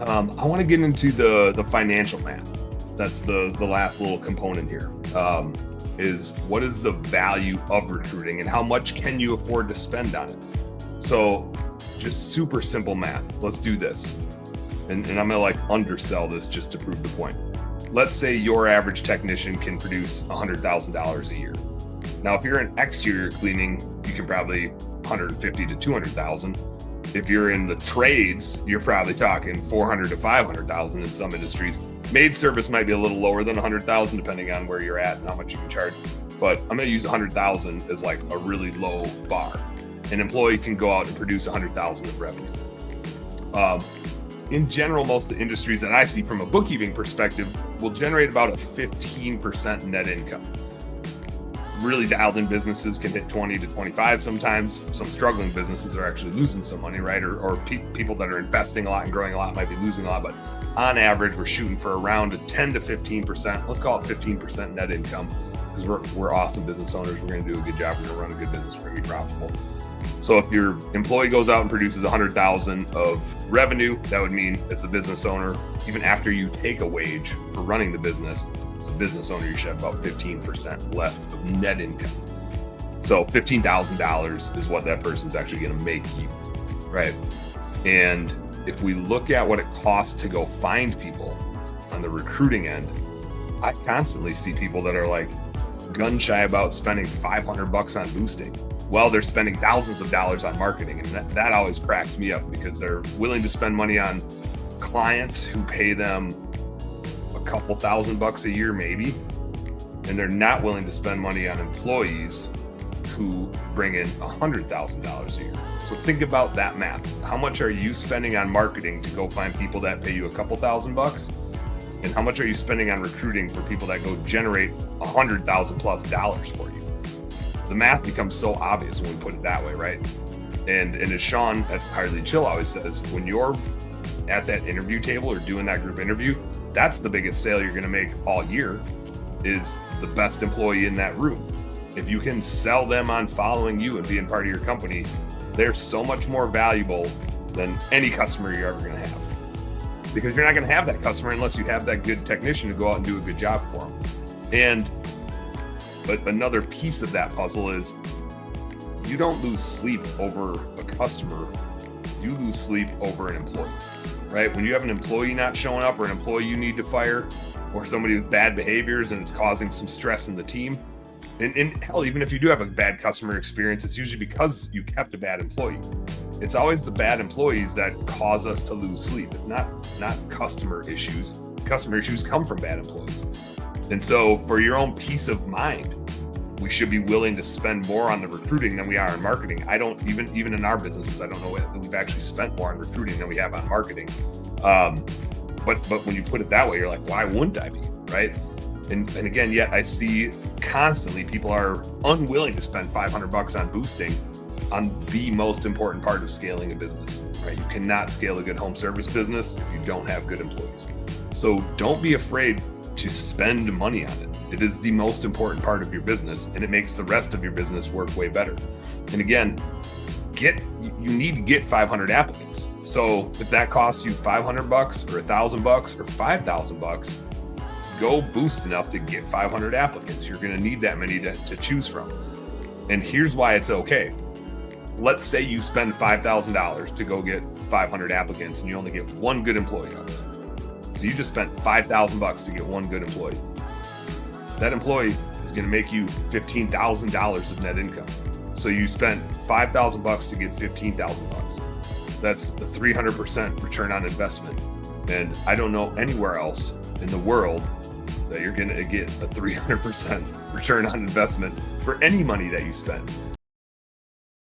I want to get into the financial math. That's the last little component here. Is what is the value of recruiting and how much can you afford to spend on it? So just super simple math. Let's do this. And I'm gonna like undersell this just to prove the point. Let's say your average technician can produce $100,000 a year. Now, if you're in exterior cleaning, you can probably 150 to 200,000. If you're in the trades, you're probably talking 400 to 500,000 in some industries. Maid service might be a little lower than 100,000 depending on where you're at and how much you can charge. But I'm going to use 100,000 as like a really low bar. An employee can go out and produce 100,000 of revenue. In general, most of the industries that I see from a bookkeeping perspective will generate about a 15% net income. Really dialed in businesses can hit 20 to 25 sometimes. Some struggling businesses are actually losing some money, right? Or people that are investing a lot and growing a lot might be losing a lot. But on average, we're shooting for around a 10 to 15%. Let's call it 15% net income because we're awesome business owners. We're going to do a good job. We're going to run a good business. We're going to be profitable. So if your employee goes out and produces 100,000 of revenue, that would mean as a business owner, even after you take a wage for running the business, as a business owner, you should have about 15% left of net income. So $15,000 is what that person's actually going to make you, right? And if we look at what it costs to go find people on the recruiting end, I constantly see people that are like gun shy about spending $500 on boosting. Well, they're spending thousands of dollars on marketing. And that always cracks me up because they're willing to spend money on clients who pay them a couple $1,000 a year, maybe. And they're not willing to spend money on employees who bring in $100,000 a year. So think about that math. How much are you spending on marketing to go find people that pay you a couple $1,000? And how much are you spending on recruiting for people that go generate $100,000+ for you? The math becomes so obvious when we put it that way, right? And as Shawn at Hire Lead Chill always says, when you're at that interview table or doing that group interview, that's the biggest sale you're going to make all year is the best employee in that room. If you can sell them on following you and being part of your company, they're so much more valuable than any customer you're ever going to have. Because you're not going to have that customer unless you have that good technician to go out and do a good job for them. But another piece of that puzzle is you don't lose sleep over a customer, you lose sleep over an employee, right? When you have an employee not showing up or an employee you need to fire or somebody with bad behaviors and it's causing some stress in the team, and hell, even if you do have a bad customer experience, it's usually because you kept a bad employee. It's always the bad employees that cause us to lose sleep. It's not customer issues. Customer issues come from bad employees. And so for your own peace of mind, we should be willing to spend more on the recruiting than we are on marketing. I don't even in our businesses, I don't know that we've actually spent more on recruiting than we have on marketing. But when you put it that way, you're like, why wouldn't I be, right? And again, yet I see constantly people are unwilling to spend $500 on boosting on the most important part of scaling a business, right? You cannot scale a good home service business if you don't have good employees. So don't be afraid to spend money on it. It is the most important part of your business and it makes the rest of your business work way better. And again, you need to get 500 applicants. So if that costs you $500 or $1,000 or $5,000, go boost enough to get 500 applicants. You're going to need that many to choose from. And here's why it's okay. Let's say you spend $5,000 to go get 500 applicants and you only get one good employee out of it. So you just spent $5,000 to get one good employee. That employee is going to make you $15,000 of net income. So you spent $5,000 to get $15,000. That's a 300% return on investment. And I don't know anywhere else in the world that you're going to get a 300% return on investment for any money that you spend.